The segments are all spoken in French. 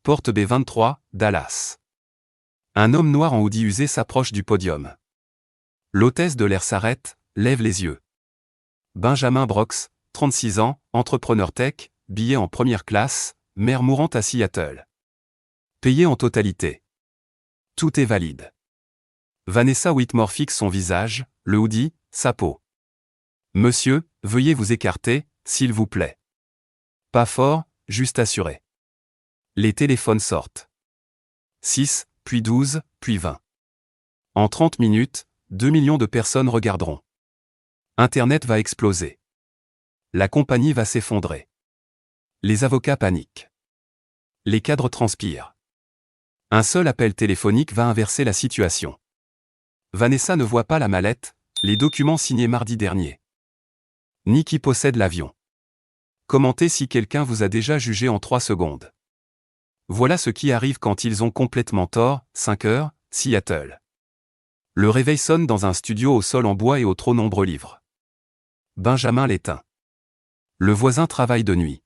porte B23, Dallas. Un homme noir en hoodie usé s'approche du podium. L'hôtesse de l'air s'arrête, lève les yeux. Benjamin Brox, 36 ans, entrepreneur tech, billet en première classe, mère mourante à Seattle. Payé en totalité. Tout est valide. Vanessa Whitmore fixe son visage, le hoodie, sa peau. Monsieur, veuillez vous écarter, s'il vous plaît. Pas fort, juste assuré. Les téléphones sortent. 6, puis 12, puis 20. En 30 minutes, 2 millions de personnes regarderont. Internet va exploser. La compagnie va s'effondrer. Les avocats paniquent. Les cadres transpirent. Un seul appel téléphonique va inverser la situation. Vanessa ne voit pas la mallette, les documents signés mardi dernier. Ni qui possède l'avion. Commentez si quelqu'un vous a déjà jugé en 3 secondes. Voilà ce qui arrive quand ils ont complètement tort, 5 heures, Seattle. Le réveil sonne dans un studio au sol en bois et aux trop nombreux livres. Benjamin l'éteint. Le voisin travaille de nuit.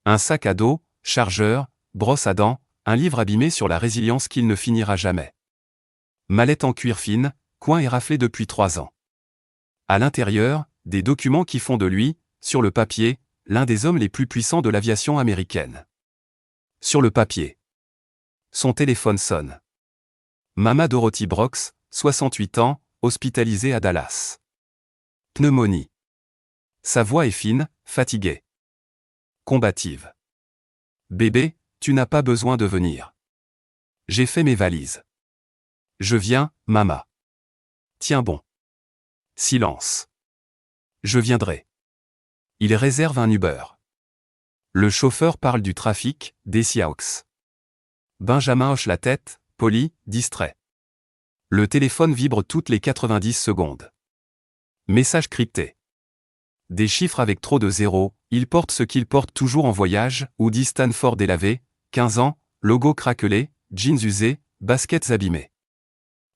Un sac à dos, chargeur, brosse à dents, un livre abîmé sur la résilience qu'il ne finira jamais. Mallette en cuir fine, coin et raflé depuis 3 ans. À l'intérieur, des documents qui font de lui, sur le papier, l'un des hommes les plus puissants de l'aviation américaine. Sur le papier. Son téléphone sonne. Mama Dorothy Brox, 68 ans, hospitalisée à Dallas. Pneumonie. Sa voix est fine, fatiguée. Combative. Bébé, tu n'as pas besoin de venir. J'ai fait mes valises. Je viens, Mama. Tiens bon. Silence. Je viendrai. Il réserve un Uber. Le chauffeur parle du trafic, des Seahawks. Benjamin hoche la tête, poli, distrait. Le téléphone vibre toutes les 90 secondes. Message crypté. Des chiffres avec trop de zéros, il porte ce qu'il porte toujours en voyage, hoodie Stanford délavé, 15 ans, logo craquelé, jeans usés, baskets abîmées.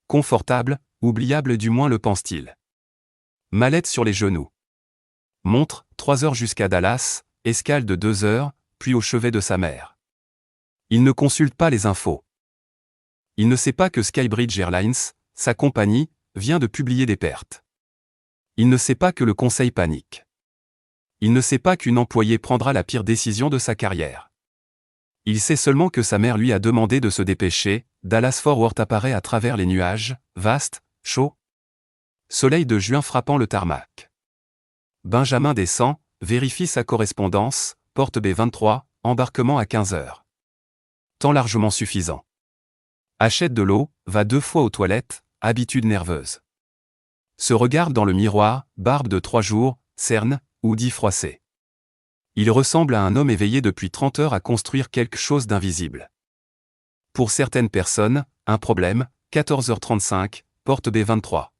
Confortable, oubliable du moins le pense-t-il. Mallette sur les genoux. Montre, 3 heures jusqu'à Dallas, escale de 2 heures, puis au chevet de sa mère. Il ne consulte pas les infos. Il ne sait pas que Skybridge Airlines, sa compagnie, vient de publier des pertes. Il ne sait pas que le conseil panique. Il ne sait pas qu'une employée prendra la pire décision de sa carrière. Il sait seulement que sa mère lui a demandé de se dépêcher. Dallas-Fort Worth apparaît à travers les nuages, vaste, chaud. Soleil de juin frappant le tarmac. Benjamin descend, vérifie sa correspondance, porte B23, embarquement à 15 heures. Temps largement suffisant. Achète de l'eau, va 2 fois aux toilettes, habitude nerveuse. Se regarde dans le miroir, barbe de 3 jours, cerne, hoodie froissé. Il ressemble à un homme éveillé depuis 30 heures à construire quelque chose d'invisible. Pour certaines personnes, un problème, 14h35, porte B23.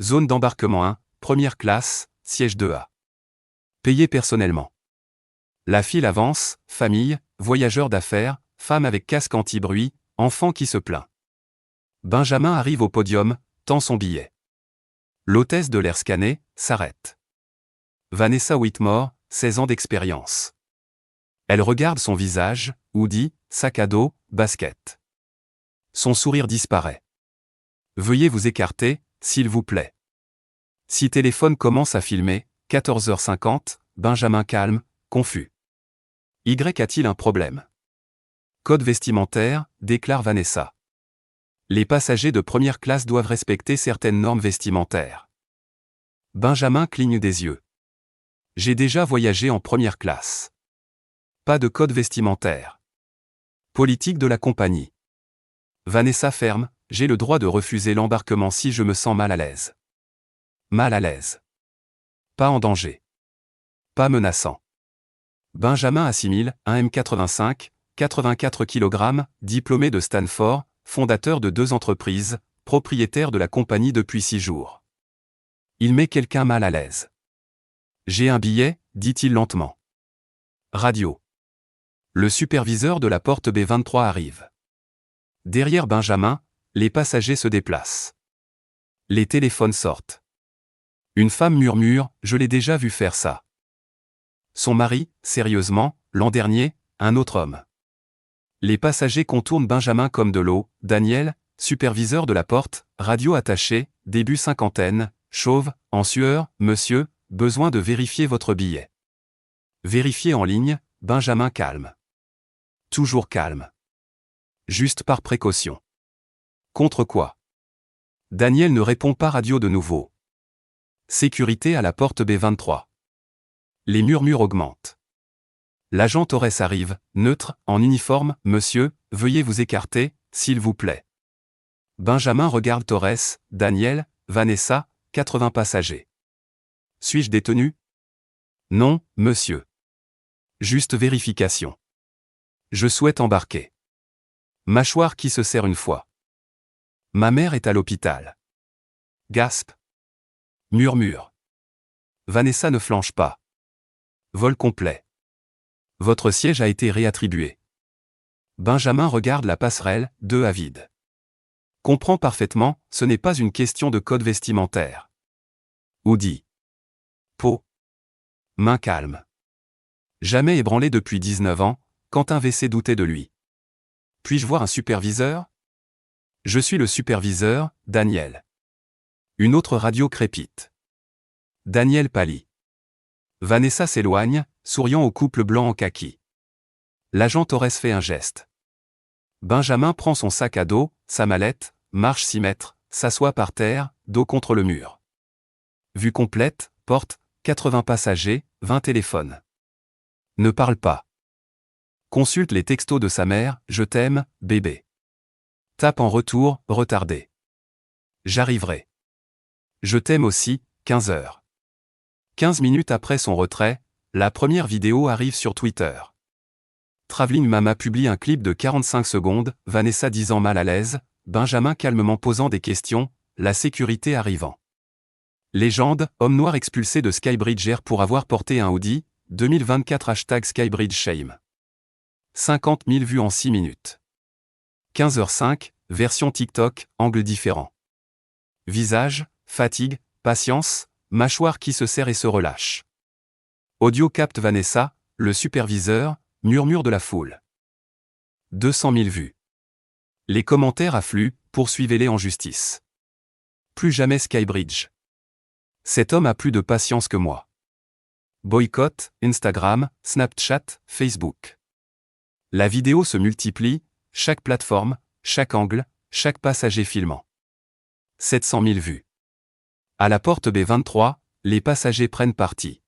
Zone d'embarquement 1, première classe, siège 2A. Payé personnellement. La file avance, famille, voyageurs d'affaires, femme avec casque anti-bruit, enfant qui se plaint. Benjamin arrive au podium, tend son billet. L'hôtesse de l'air scanné, s'arrête. Vanessa Whitmore, 16 ans d'expérience. Elle regarde son visage, hoodie, sac à dos, basket. Son sourire disparaît. Veuillez vous écarter, s'il vous plaît. Si téléphone commence à filmer, 14h50, Benjamin calme, confus. Y a-t-il un problème? Code vestimentaire, déclare Vanessa. Les passagers de première classe doivent respecter certaines normes vestimentaires. Benjamin cligne des yeux. J'ai déjà voyagé en première classe. Pas de code vestimentaire. Politique de la compagnie. Vanessa ferme, j'ai le droit de refuser l'embarquement si je me sens mal à l'aise. Mal à l'aise. Pas en danger. Pas menaçant. Benjamin assimile, un M85, 84 kg, diplômé de Stanford, fondateur de 2 entreprises, propriétaire de la compagnie depuis 6 jours. Il met quelqu'un mal à l'aise. J'ai un billet, dit-il lentement. Radio. Le superviseur de la porte B23 arrive. Derrière Benjamin, les passagers se déplacent. Les téléphones sortent. Une femme murmure, je l'ai déjà vu faire ça. Son mari, sérieusement, l'an dernier, un autre homme. Les passagers contournent Benjamin comme de l'eau. Daniel, superviseur de la porte, radio attachée, début cinquantaine, chauve, en sueur, monsieur, besoin de vérifier votre billet. Vérifier en ligne, Benjamin calme. Toujours calme. Juste par précaution. Contre quoi? Daniel ne répond pas radio de nouveau. Sécurité à la porte B23. Les murmures augmentent. L'agent Torres arrive, neutre, en uniforme. Monsieur, veuillez vous écarter, s'il vous plaît. Benjamin regarde Torres, Daniel, Vanessa, 80 passagers. Suis-je détenu? Non, monsieur. Juste vérification. Je souhaite embarquer. Mâchoire qui se serre une fois. Ma mère est à l'hôpital. Gasp. Murmure. Vanessa ne flanche pas. Vol complet. Votre siège a été réattribué. Benjamin regarde la passerelle, 2 à vide. Comprend parfaitement, ce n'est pas une question de code vestimentaire. Hoodie. Peau. Main calme. Jamais ébranlé depuis 19 ans, Quentin WC doutait de lui. Puis-je voir un superviseur? Je suis le superviseur, Daniel. Une autre radio crépite. Daniel pâlit. Vanessa s'éloigne, souriant au couple blanc en kaki. L'agent Torres fait un geste. Benjamin prend son sac à dos, sa mallette, marche 6 mètres, s'assoit par terre, dos contre le mur. Vue complète, porte, 80 passagers, 20 téléphones. Ne parle pas. Consulte les textos de sa mère, je t'aime, bébé. Tape en retour, retardé. J'arriverai. Je t'aime aussi, 15 heures. 15 minutes après son retrait, la première vidéo arrive sur Twitter. Travelling Mama publie un clip de 45 secondes, Vanessa disant mal à l'aise, Benjamin calmement posant des questions, la sécurité arrivant. Légende, homme noir expulsé de Skybridge Air pour avoir porté un hoodie, 2024 #Skybridge Shame. 50 000 vues en 6 minutes. 15h05, version TikTok, angle différent. Visage, fatigue, patience, mâchoire qui se serre et se relâche. Audio capte Vanessa, le superviseur, murmure de la foule. 200 000 vues. Les commentaires affluent, poursuivez-les en justice. Plus jamais Skybridge. Cet homme a plus de patience que moi. Boycott, Instagram, Snapchat, Facebook. La vidéo se multiplie, chaque plateforme, chaque angle, chaque passager filmant. 700 000 vues. À la porte B23, les passagers prennent parti.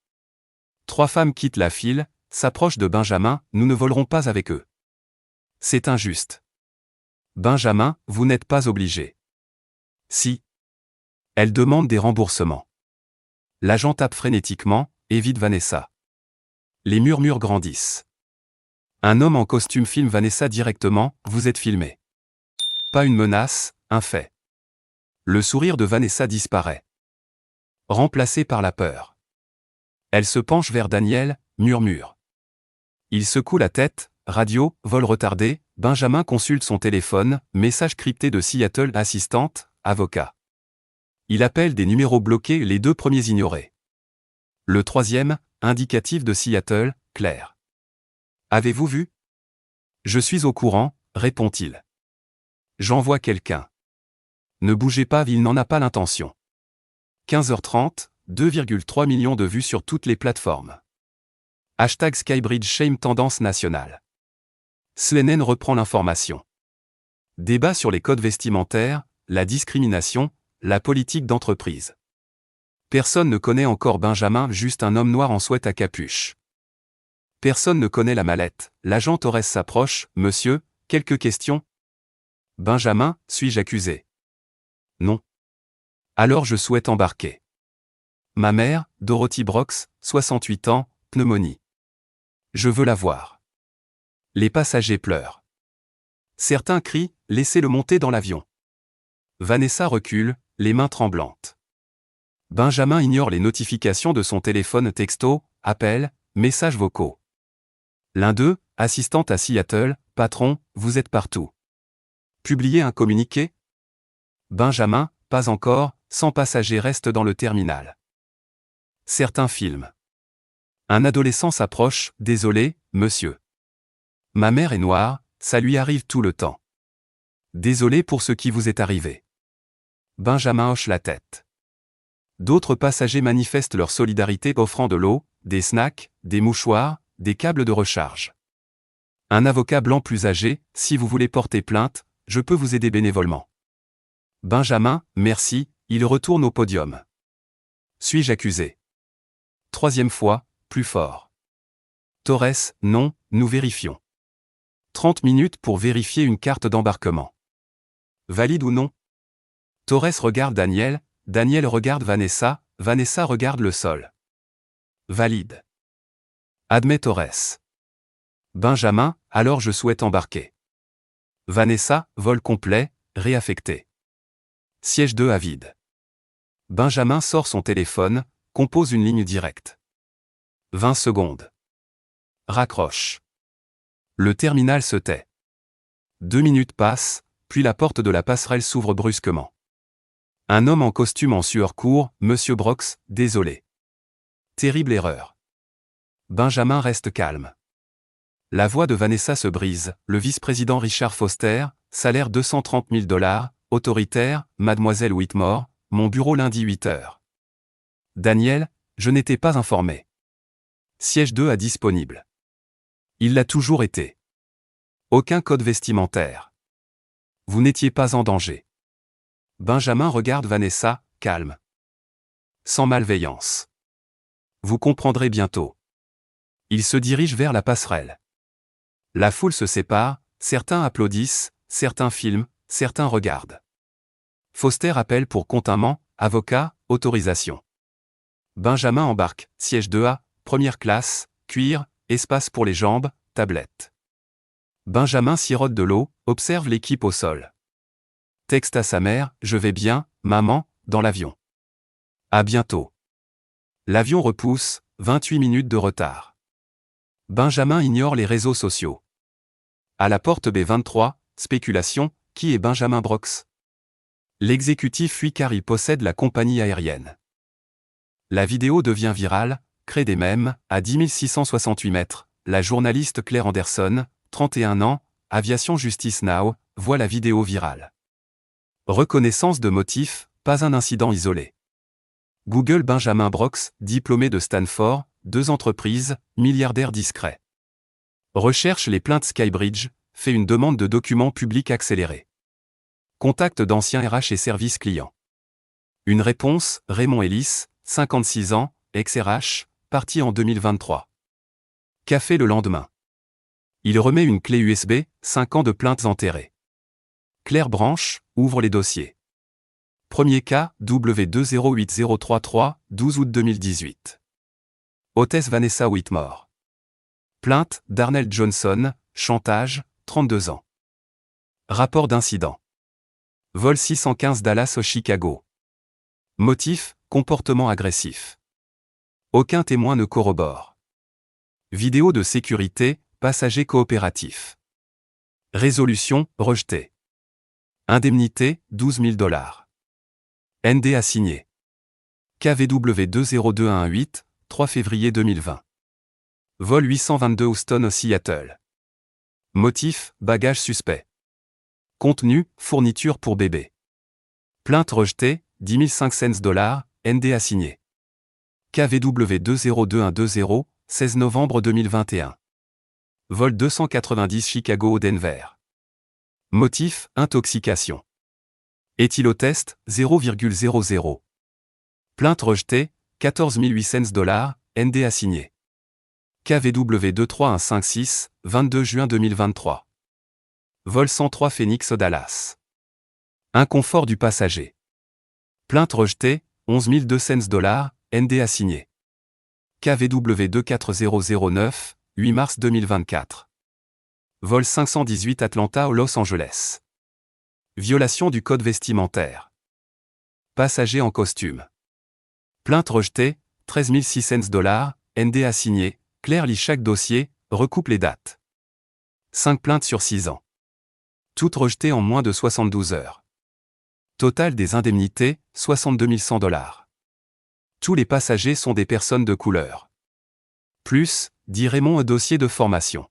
3 femmes quittent la file, s'approchent de Benjamin, nous ne volerons pas avec eux. C'est injuste. Benjamin, vous n'êtes pas obligé. Si. Elle demande des remboursements. L'agent tape frénétiquement, évite Vanessa. Les murmures grandissent. Un homme en costume filme Vanessa directement, vous êtes filmé. Pas une menace, un fait. Le sourire de Vanessa disparaît. Remplacé par la peur. Elle se penche vers Daniel, murmure. Il secoue la tête, radio, vol retardé, Benjamin consulte son téléphone, message crypté de Seattle, assistante, avocat. Il appelle des numéros bloqués, les 2 premiers ignorés. Le 3e, indicatif de Seattle, Claire. Avez-vous vu? Je suis au courant, répond-il. J'envoie quelqu'un. Ne bougez pas, il n'en a pas l'intention. 15h30, 2,3 millions de vues sur toutes les plateformes. #Skybridge Shame tendance nationale. CNN reprend l'information. Débat sur les codes vestimentaires, la discrimination, la politique d'entreprise. Personne ne connaît encore Benjamin, juste un homme noir en sweat à capuche. Personne ne connaît la mallette. L'agent Torres s'approche, monsieur, quelques questions? Benjamin, suis-je accusé? Non. Alors je souhaite embarquer. Ma mère, Dorothy Brox, 68 ans, pneumonie. Je veux la voir. Les passagers pleurent. Certains crient, laissez-le monter dans l'avion. Vanessa recule, les mains tremblantes. Benjamin ignore les notifications de son téléphone texto, appels, messages vocaux. L'un d'eux, assistante à Seattle, patron, vous êtes partout. Publiez un communiqué? Benjamin, pas encore, 100 passagers restent dans le terminal. Certains filment. Un adolescent s'approche, désolé, monsieur. Ma mère est noire, ça lui arrive tout le temps. Désolé pour ce qui vous est arrivé. Benjamin hoche la tête. D'autres passagers manifestent leur solidarité offrant de l'eau, des snacks, des mouchoirs, des câbles de recharge. Un avocat blanc plus âgé, si vous voulez porter plainte, je peux vous aider bénévolement. Benjamin, merci, il retourne au podium. Suis-je accusé? Troisième fois, plus fort. Torres, non, nous vérifions. 30 minutes pour vérifier une carte d'embarquement. Valide ou non? Torres regarde Daniel, Daniel regarde Vanessa, Vanessa regarde le sol. Valide. Admet Torres. Benjamin, alors je souhaite embarquer. Vanessa, vol complet, réaffecté. Siège 2 à vide. Benjamin sort son téléphone, compose une ligne directe. 20 secondes. Raccroche. Le terminal se tait. 2 minutes passent, puis la porte de la passerelle s'ouvre brusquement. Un homme en costume en sueur court, Monsieur Brox, désolé. Terrible erreur. Benjamin reste calme. La voix de Vanessa se brise, le vice-président Richard Foster, salaire $230 000, autoritaire, Mademoiselle Whitmore, mon bureau lundi 8h. Daniel, je n'étais pas informé. Siège 2 à disponible. Il l'a toujours été. Aucun code vestimentaire. Vous n'étiez pas en danger. Benjamin regarde Vanessa, calme. Sans malveillance. Vous comprendrez bientôt. Il se dirige vers la passerelle. La foule se sépare, certains applaudissent, certains filment, certains regardent. Foster appelle pour comptement, avocat, autorisation. Benjamin embarque, siège 2A, première classe, cuir, espace pour les jambes, tablette. Benjamin sirote de l'eau, observe l'équipe au sol. Texte à sa mère, je vais bien, maman, dans l'avion. À bientôt. L'avion repousse, 28 minutes de retard. Benjamin ignore les réseaux sociaux. À la porte B23, spéculation, qui est Benjamin Brox? L'exécutif fuit car il possède la compagnie aérienne. La vidéo devient virale, crée des mèmes, à 10 668 mètres, la journaliste Claire Anderson, 31 ans, Aviation Justice Now, voit la vidéo virale. Reconnaissance de motifs, pas un incident isolé. Google Benjamin Brox, diplômé de Stanford, 2 entreprises, milliardaire discret. Recherche les plaintes Skybridge, fait une demande de documents publics accélérés. Contact d'anciens RH et services clients. Une réponse, Raymond Ellis, 56 ans, ex-RH, parti en 2023. Café le lendemain. Il remet une clé USB, 5 ans de plaintes enterrées. Claire Branche, ouvre les dossiers. Premier cas, W208033, 12 août 2018. Hôtesse Vanessa Whitmore. Plainte, Darnell Johnson, chantage, 32 ans. Rapport d'incident. Vol 615 Dallas-Chicago. Motif, comportement agressif. Aucun témoin ne corrobore. Vidéo de sécurité, passager coopératif. Résolution, rejetée. Indemnité, $12 000. ND assigné. KVW 202118, 3 février 2020. Vol 822 Houston-Seattle. Motif, bagage suspect. Contenu, fourniture pour bébé. Plainte rejetée, $10 500, ND assigné. KVW 202120, 16 novembre 2021. Vol 290 Chicago-Denver. Motif, intoxication. Éthylotest, 0,00. Plainte rejetée, $14 800, ND assigné. KVW 23156, 22 juin 2023. Vol 103 Phoenix-Dallas. Inconfort du passager. Plainte rejetée, $11 200, ND assigné. KVW 24009, 8 mars 2024. Vol 518 Atlanta Los Angeles. Violation du code vestimentaire. Passager en costume. Plainte rejetée, $13 600, ND assigné. Claire lit chaque dossier, recoupe les dates. 5 plaintes sur 6 ans. Toutes rejetées en moins de 72 heures. Total des indemnités, $62 100. Tous les passagers sont des personnes de couleur. Plus, dit Raymond, un dossier de formation.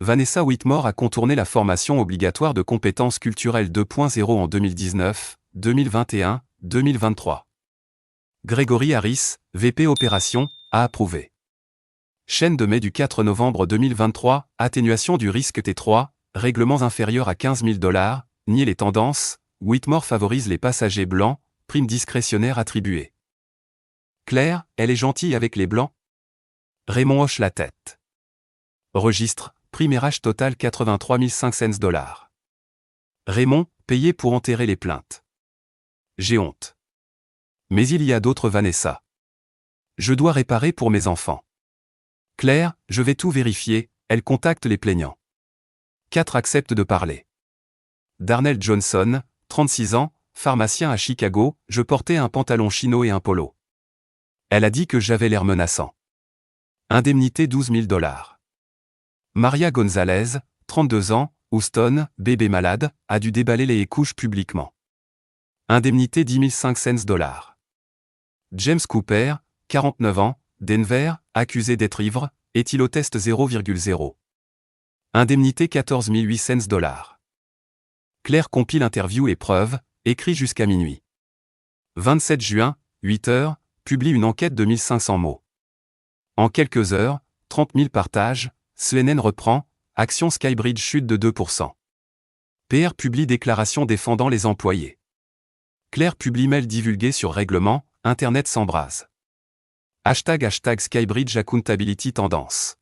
Vanessa Whitmore a contourné la formation obligatoire de compétences culturelles 2.0 en 2019, 2021, 2023. Gregory Harris, VP Opération, a approuvé. Chaîne de mai du 4 novembre 2023, atténuation du risque T3, règlements inférieurs à 15 000 $, nier les tendances, Whitmore favorise les passagers blancs, prime discrétionnaire attribuée. Claire, elle est gentille avec les blancs? Raymond hoche la tête. Registre, prime RH total 83 500 $. Raymond, payé pour enterrer les plaintes. J'ai honte. Mais il y a d'autres Vanessa. Je dois réparer pour mes enfants. Claire, je vais tout vérifier, elle contacte les plaignants. 4 acceptent de parler. Darnell Johnson, 36 ans, pharmacien à Chicago, je portais un pantalon chino et un polo. Elle a dit que j'avais l'air menaçant. Indemnité 12 000 $. Maria Gonzalez, 32 ans, Houston, bébé malade, a dû déballer les couches publiquement. Indemnité 10 500 $. James Cooper, 49 ans, Denver, accusé d'être ivre, éthylotest 0,0. Indemnité 14 800 $. Claire compile interview et preuves, écrit jusqu'à minuit. 27 juin, 8 heures, publie une enquête de 1500 mots. En quelques heures, 30 000 partages, CNN reprend, action Skybridge chute de 2%. PR publie déclaration défendant les employés. Claire publie mail divulgué sur règlement, Internet s'embrase. Hashtag Skybridge Accountability Tendance.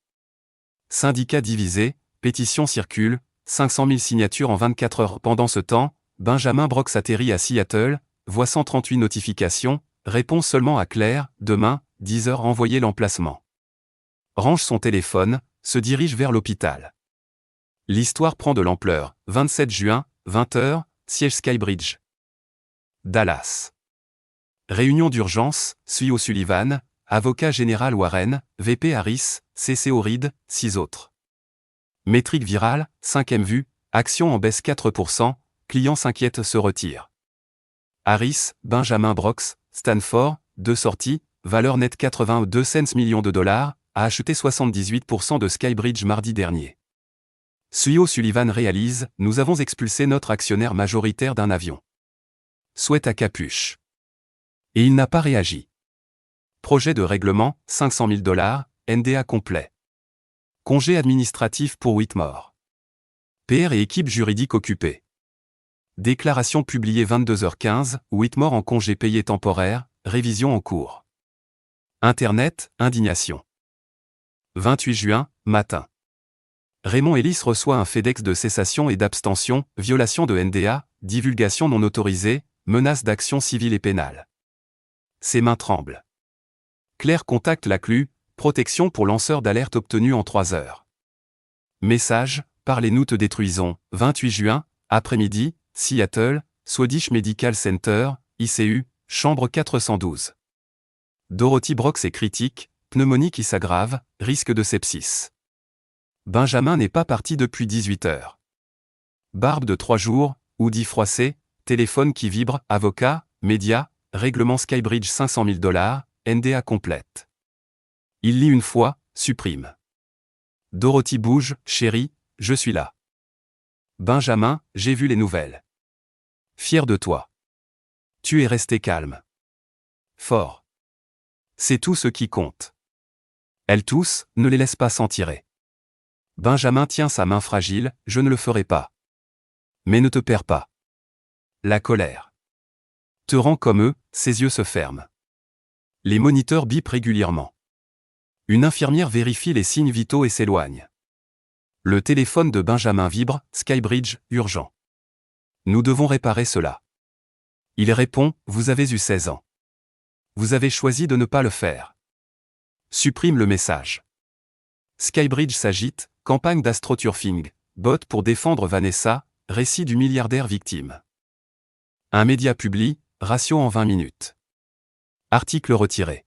Syndicat divisé, pétition circule, 500 000 signatures en 24 heures. Pendant ce temps, Benjamin Brooks atterrit à Seattle, voit 138 notifications, répond seulement à Claire, demain, 10 heures envoyez l'emplacement. Range son téléphone, se dirige vers l'hôpital. L'histoire prend de l'ampleur, 27 juin, 20 heures, siège Skybridge. Dallas. Réunion d'urgence, Suy O'Sullivan, avocat général Warren, VP Harris, CCO Reed, 6 autres. Métrique virale, 5e vue, action en baisse 4%, client s'inquiète se retire. Harris, Benjamin Brooks, Stanford, 2 sorties, valeur nette 82 millions de $, a acheté 78% de Skybridge mardi dernier. Suy O'Sullivan réalise, nous avons expulsé notre actionnaire majoritaire d'un avion. Souhaite à capuche. Et il n'a pas réagi. Projet de règlement, 500 000 $, NDA complet. Congé administratif pour Whitmore. PR et équipe juridique occupée. Déclaration publiée 22h15, Whitmore en congé payé temporaire, révision en cours. Internet, indignation. 28 juin, matin. Raymond Ellis reçoit un FedEx de cessation et d'abstention, violation de NDA, divulgation non autorisée, menace d'action civile et pénale. Ses mains tremblent. Claire contacte la CLU, protection pour lanceur d'alerte obtenue en 3 heures. Message, parlez-nous te détruisons, 28 juin, après-midi, Seattle, Swedish Medical Center, ICU, chambre 412. Dorothy Brooks est critique, pneumonie qui s'aggrave, risque de sepsis. Benjamin n'est pas parti depuis 18 heures. Barbe de 3 jours, hoodie froissé, téléphone qui vibre, avocat, médias, règlement Skybridge 500 000 $, NDA complète. Il lit une fois, supprime. Dorothy bouge, chérie, je suis là. Benjamin, j'ai vu les nouvelles. Fier de toi. Tu es resté calme. Fort. C'est tout ce qui compte. Elle tousse, ne les laisse pas s'en tirer. Benjamin tient sa main fragile, je ne le ferai pas. Mais ne te perds pas. La colère te rend comme eux, ses yeux se ferment. Les moniteurs bipent régulièrement. Une infirmière vérifie les signes vitaux et s'éloigne. Le téléphone de Benjamin vibre, Skybridge, urgent. Nous devons réparer cela. Il répond, vous avez eu 16 ans. Vous avez choisi de ne pas le faire. Supprime le message. Skybridge s'agite, campagne d'astroturfing, bot pour défendre Vanessa, récit du milliardaire victime. Un média publie, ratio en 20 minutes. Article retiré.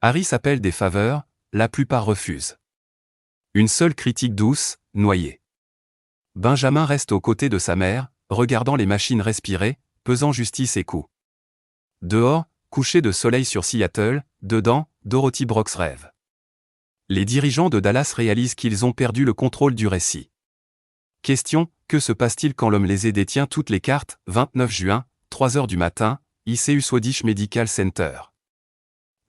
Harris appelle des faveurs, la plupart refusent. Une seule critique douce, noyée. Benjamin reste aux côtés de sa mère, regardant les machines respirer, pesant justice et coups. Dehors, coucher de soleil sur Seattle, dedans, Dorothy Brooks rêve. Les dirigeants de Dallas réalisent qu'ils ont perdu le contrôle du récit. Question, que se passe-t-il quand l'homme lésé détient toutes les cartes? 29 juin, 3 heures du matin, ICU Swedish Medical Center.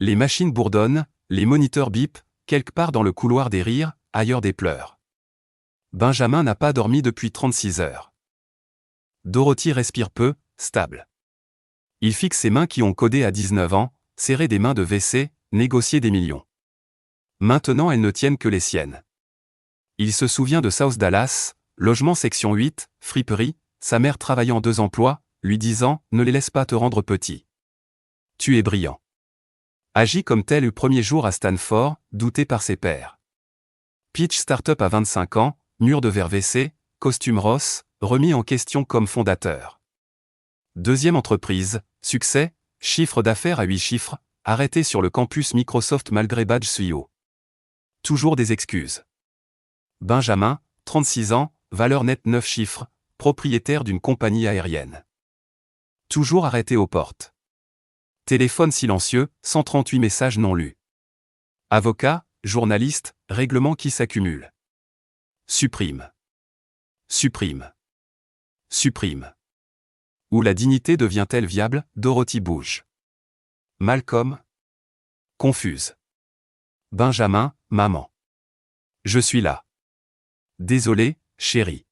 Les machines bourdonnent, les moniteurs bipent, quelque part dans le couloir des rires, ailleurs des pleurs. Benjamin n'a pas dormi depuis 36 heures. Dorothy respire peu, stable. Il fixe ses mains qui ont codé à 19 ans, serrer des mains de WC, négocier des millions. Maintenant elles ne tiennent que les siennes. Il se souvient de South Dallas, logement section 8, friperie, sa mère travaillant 2 emplois, lui disant « Ne les laisse pas te rendre petit. Tu es brillant. » Agit comme tel le premier jour à Stanford, douté par ses pairs. Pitch Startup à 25 ans, mur de verre WC, costume Ross, remis en question comme fondateur. Deuxième entreprise, succès, chiffre d'affaires à 8 chiffres, arrêté sur le campus Microsoft malgré badge CEO. Toujours des excuses. Benjamin, 36 ans, valeur nette 9 chiffres, propriétaire d'une compagnie aérienne. Toujours arrêté aux portes. Téléphone silencieux, 138 messages non lus. Avocat, journaliste, règlements qui s'accumulent. Supprime. Supprime. Supprime. Où la dignité devient-elle viable? Dorothy bouge. Malcolm. Confuse. Benjamin, maman. Je suis là. Désolé, chérie.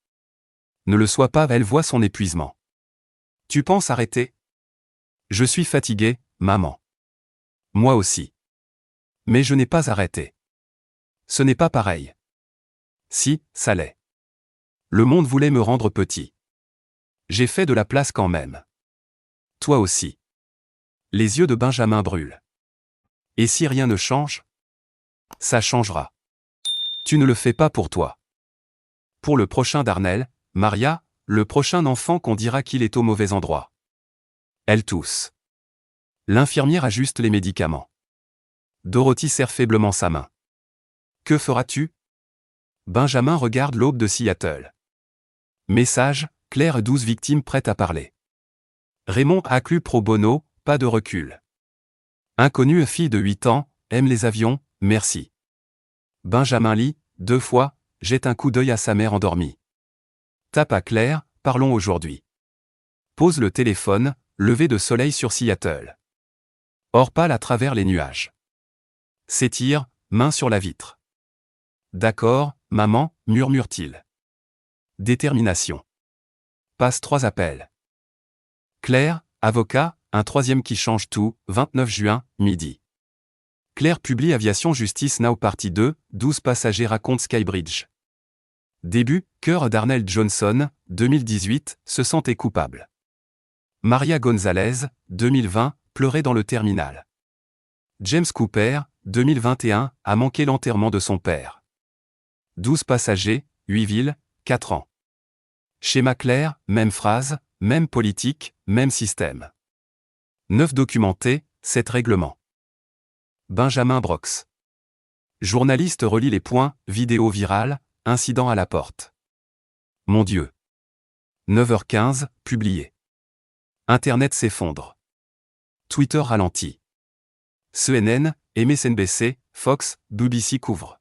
Ne le sois pas, elle voit son épuisement. Tu penses arrêter? Je suis fatigué, maman. Moi aussi. Mais je n'ai pas arrêté. Ce n'est pas pareil. Si, ça l'est. Le monde voulait me rendre petit. J'ai fait de la place quand même. Toi aussi. Les yeux de Benjamin brûlent. Et si rien ne change? Ça changera. Tu ne le fais pas pour toi. Pour le prochain Darnell, Maria, le prochain enfant qu'on dira qu'il est au mauvais endroit. Elle tousse. L'infirmière ajuste les médicaments. Dorothy serre faiblement sa main. Que feras-tu? Benjamin regarde l'aube de Seattle. Message, Claire 12 victimes prêtes à parler. Raymond acclue pro bono, pas de recul. Inconnue fille de 8 ans, aime les avions, merci. Benjamin lit, 2 fois, jette un coup d'œil à sa mère endormie. Tape à Claire, parlons aujourd'hui. Pose le téléphone, lever de soleil sur Seattle. Or pâle à travers les nuages. S'étire, main sur la vitre. D'accord, maman, murmure-t-il. Détermination. Passe 3 appels. Claire, avocat, un troisième qui change tout, 29 juin, midi. Claire publie Aviation Justice Now partie 2, 12 passagers racontent Skybridge. Début, Cœur Darnell Johnson, 2018, se sentait coupable. Maria Gonzalez, 2020, pleurait dans le terminal. James Cooper, 2021, a manqué l'enterrement de son père. 12 passagers, 8 villes, 4 ans. Schéma clair, même phrase, même politique, même système. 9 documentés, 7 règlements. Benjamin Brox. Journaliste relie les points, vidéo virale, incident à la porte. Mon Dieu. 9h15, publié. Internet s'effondre. Twitter ralentit. CNN, MSNBC, Fox, BBC couvrent.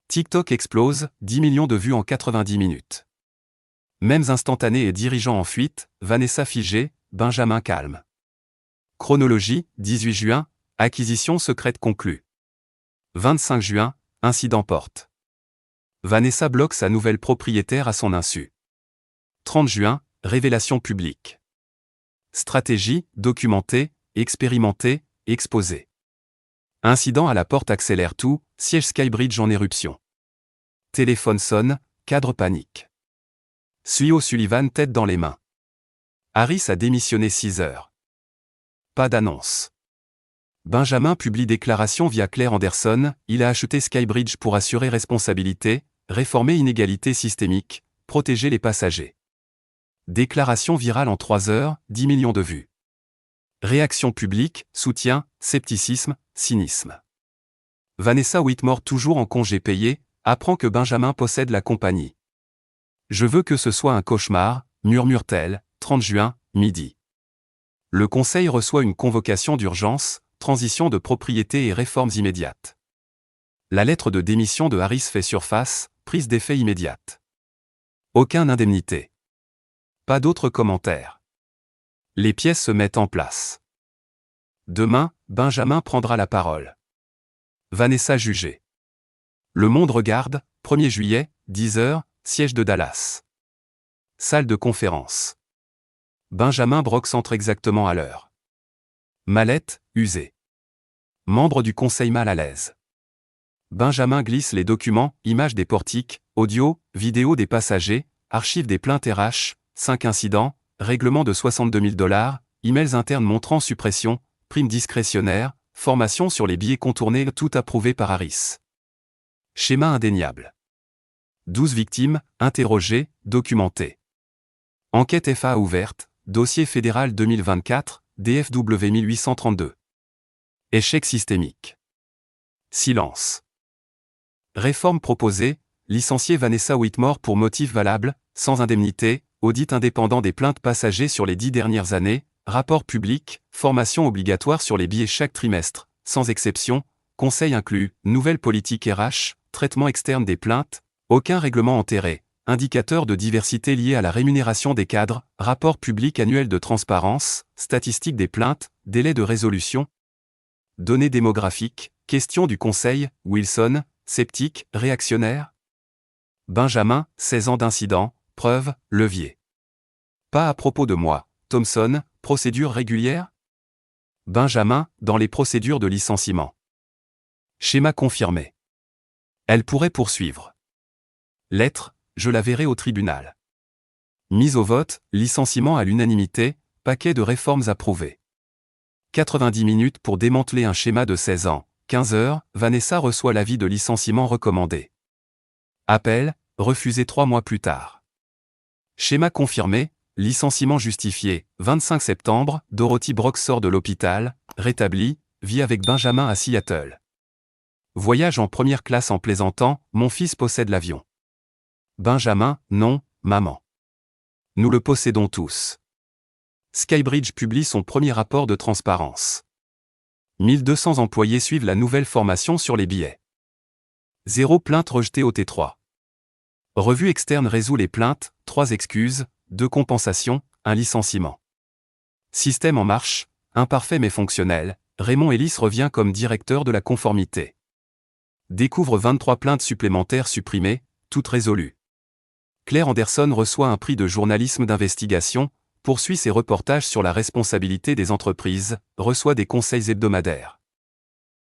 TikTok explose, 10 millions de vues en 90 minutes. Mêmes instantanés et dirigeants en fuite, Vanessa figée, Benjamin calme. Chronologie, 18 juin, acquisition secrète conclue. 25 juin, incident porte. Vanessa bloque sa nouvelle propriétaire à son insu. 30 juin, révélation publique. Stratégie, documentée, expérimentée, exposée. Incident à la porte accélère tout, siège Skybridge en éruption. Téléphone sonne, cadre panique. CEO Sullivan tête dans les mains. Harris a démissionné 6 heures. Pas d'annonce. Benjamin publie déclaration via Claire Anderson, il a acheté Skybridge pour assurer responsabilité, réformer inégalité systémique, protéger les passagers. Déclaration virale en 3 heures, 10 millions de vues. Réaction publique, soutien, scepticisme, cynisme. Vanessa Whitmore toujours en congé payé, apprend que Benjamin possède la compagnie. Je veux que ce soit un cauchemar, murmure-t-elle, 30 juin, midi. Le conseil reçoit une convocation d'urgence, transition de propriété et réformes immédiates. La lettre de démission de Harris fait surface, prise d'effet immédiate. Aucune indemnité. Pas d'autres commentaires. Les pièces se mettent en place. Demain, Benjamin prendra la parole. Vanessa jugée. Le Monde regarde, 1er juillet, 10h, siège de Dallas. Salle de conférence. Benjamin Brox entre exactement à l'heure. Mallette, usée. Membre du conseil mal à l'aise. Benjamin glisse les documents, images des portiques, audio, vidéo des passagers, archives des plaintes RH, 5 incidents, règlement de $62 000, emails internes montrant suppression, prime discrétionnaire, formation sur les billets contournés, tout approuvé par Harris. Schéma indéniable. 12 victimes, interrogées, documentées. Enquête FA ouverte, dossier fédéral 2024, DFW 1832. Échec systémique. Silence. Réforme proposée, licencier Vanessa Whitmore pour motif valable, sans indemnité, audit indépendant des plaintes passagers sur les 10 dernières années, rapport public, formation obligatoire sur les billets chaque trimestre, sans exception, conseil inclus, nouvelle politique RH, traitement externe des plaintes, aucun règlement enterré, indicateur de diversité lié à la rémunération des cadres, rapport public annuel de transparence, statistiques des plaintes, délai de résolution, données démographiques, question du conseil, Wilson, sceptique, réactionnaire. Benjamin, 16 ans d'incident, preuve, levier. Pas à propos de moi, Thompson, procédure régulière. Benjamin, dans les procédures de licenciement. Schéma confirmé. Elle pourrait poursuivre. Lettre, je la verrai au tribunal. Mise au vote, licenciement à l'unanimité, paquet de réformes approuvées. 90 minutes pour démanteler un schéma de 16 ans, 15 heures, Vanessa reçoit l'avis de licenciement recommandé. Appel, refusé 3 mois plus tard. Schéma confirmé, licenciement justifié, 25 septembre, Dorothy Brox sort de l'hôpital, rétablie, vit avec Benjamin à Seattle. Voyage en première classe en plaisantant, mon fils possède l'avion. Benjamin, non, maman. Nous le possédons tous. Skybridge publie son premier rapport de transparence. 1200 employés suivent la nouvelle formation sur les billets. 0 plainte rejetée au T3. Revue externe résout les plaintes, 3 excuses, 2 compensations, 1 licenciement. Système en marche, imparfait mais fonctionnel, Raymond Ellis revient comme directeur de la conformité. Découvre 23 plaintes supplémentaires supprimées, toutes résolues. Claire Anderson reçoit un prix de journalisme d'investigation, poursuit ses reportages sur la responsabilité des entreprises, reçoit des conseils hebdomadaires.